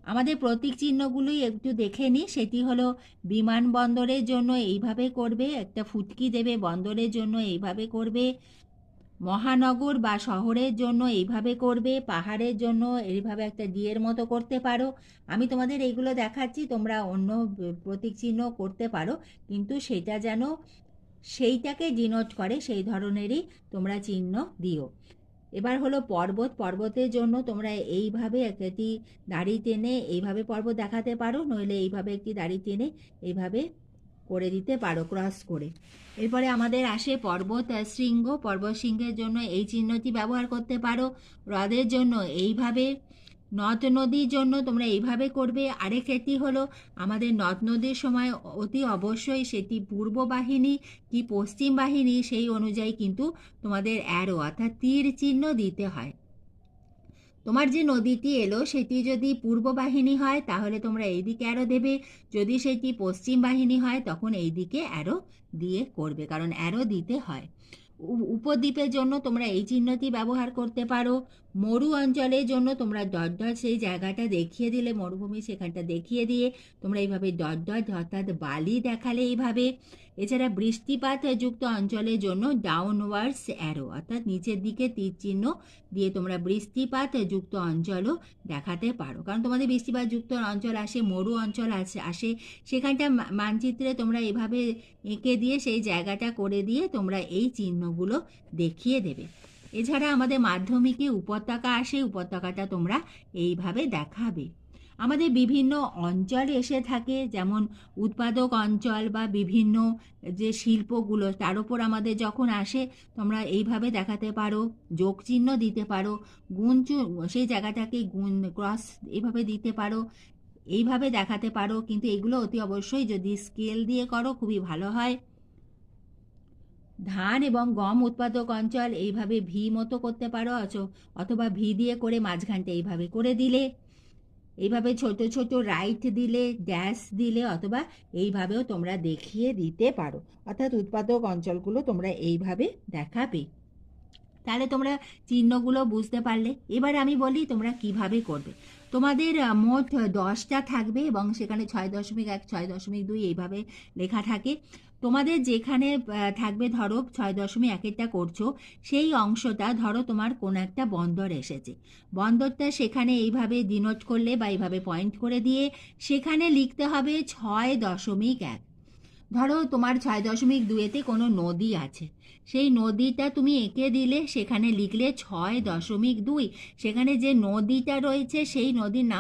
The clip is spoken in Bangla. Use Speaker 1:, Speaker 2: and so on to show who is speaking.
Speaker 1: আমাদের প্রতীক চিহ্নগুলোই একটু দেখে নিই। সেটি হলো বিমানবন্দরের জন্য এইভাবে করবে, একটা ফুটকি দেবে, বন্দরের জন্য এইভাবে করবে, মহানগর বা শহরের জন্য এইভাবে করবে, পাহাড়ের জন্য এইভাবে একটা ডিয়ের মতো করতে পারো। আমি তোমাদের এইগুলো দেখাচ্ছি, তোমরা অন্য প্রতীক চিহ্ন করতে পারো, কিন্তু সেটা যেন সেইটাকে ডিনোট করে সেই ধরনেরই তোমরা চিহ্ন দিও। এবার হলো পর্বত। পর্বতের জন্য তোমরা এইভাবে একটি দাড়ি টেনে এইভাবে পর্বত দেখাতে পারো, নইলে এইভাবে একটি দাড়ি টেনে এইভাবে করে দিতে পারো ক্রস করে। এরপরে আমাদের আসে পর্বত শৃঙ্গ। পর্বত শৃঙ্গের জন্য এই চিহ্নটি ব্যবহার করতে পারো। হ্রদের জন্য এইভাবে, নদ নদীর জন্য তোমরা এইভাবে করবে। আরেকটি হলো আমাদের নদ নদীর সময় অতি অবশ্যই সেটি পূর্ব বাহিনী কি পশ্চিম বাহিনী সেই অনুযায়ী কিন্তু তোমাদের অ্যারো অর্থাৎ তীর চিহ্ন দিতে হয়। তোমার যে নদীটি এলো সেটি যদি পূর্ব বাহিনী হয় তাহলে তোমরা এই দিকে অ্যারো দেবে, যদি সেটি পশ্চিম বাহিনী হয় তখন এই দিকে অ্যারো দিয়ে করবে, কারণ অ্যারো দিতে হয়। উপদ্বীপের জন্য তোমরা এই চিহ্নটি ব্যবহার করতে পারো। মরু অঞ্চলের জন্য তোমরা ডট ডট সেই জায়গাটা দেখিয়ে দিলে, মরুভূমি সেখানটা দেখিয়ে দিয়ে তোমরা এইভাবে ডট ডট অর্থাৎ বালি দেখালে এইভাবে। এছাড়া বৃষ্টিপাত যুক্ত অঞ্চলের জন্য ডাউনওয়ার্ডস অ্যারো অর্থাৎ নিচের দিকে তীর চিহ্ন দিয়ে তোমরা বৃষ্টিপাত যুক্ত অঞ্চলও দেখাতে পারো, কারণ তোমাদের বৃষ্টিপাত যুক্ত অঞ্চল আসে, মরু অঞ্চল আসে, সেখানটা মানচিত্রে তোমরা এভাবে এঁকে দিয়ে সেই জায়গাটা করে দিয়ে তোমরা এই চিহ্নগুলো দেখিয়ে দেবে। এছাড়া আমাদের মাধ্যমিকে উপত্যকা আসে, উপত্যকাটা তোমরা এইভাবে দেখাবে। আমাদের বিভিন্ন অঞ্চল এসে থাকে, যেমন উৎপাদক অঞ্চল বা বিভিন্ন যে শিল্পগুলো তার উপর আমাদের যখন আসে তোমরা এইভাবে দেখাতে পারো, যোগ চিহ্ন দিতে পারো, সেই জায়গাটাকে গুণ ক্রস এইভাবে দিতে পারো, এইভাবে দেখাতে পারো। কিন্তু এগুলো অতি অবশ্যই যদি স্কেল দিয়ে করো খুবই ভালো হয়। ধান এবং গম উৎপাদক অঞ্চল এইভাবে ভি মতো করতে পারো, অথবা ভি দিয়ে করে মাঝখানটা এইভাবে করে দিলে, এইভাবে ছোট ছোট রাইট দিলে, ড্যাশ দিলে, অথবা এইভাবেও তোমরা দেখিয়ে দিতে পারো। অর্থাৎ উৎপাদক অঞ্চলগুলো তোমরা এইভাবে দেখাবে। তাহলে তোমরা চিহ্নগুলো বুঝতে পারলে। এবার আমি বলি তোমরা কিভাবে করবে। তোমাদের মোট 10টা থাকবে এবং সেখানে 6.1, 6.2 এইভাবে লেখা থাকে। তোমাদের যেখানে থাকবে, ধরো 6.1টা করছো, সেই অংশটা ধরো তোমার কোনো একটা বন্দর এসেছে, বন্দরটা সেখানে এইভাবে ডিনোট করলে বা এইভাবে পয়েন্ট করে দিয়ে সেখানে লিখতে হবে 6.1। ধরো তোমার 6.2-তে কোনো নদী আছে, সেই নদীটা তুমি এঁকে দিলে, সেখানে লিখলে 6.2, সেখানে যে নদীটা রয়েছে সেই নদীর নাম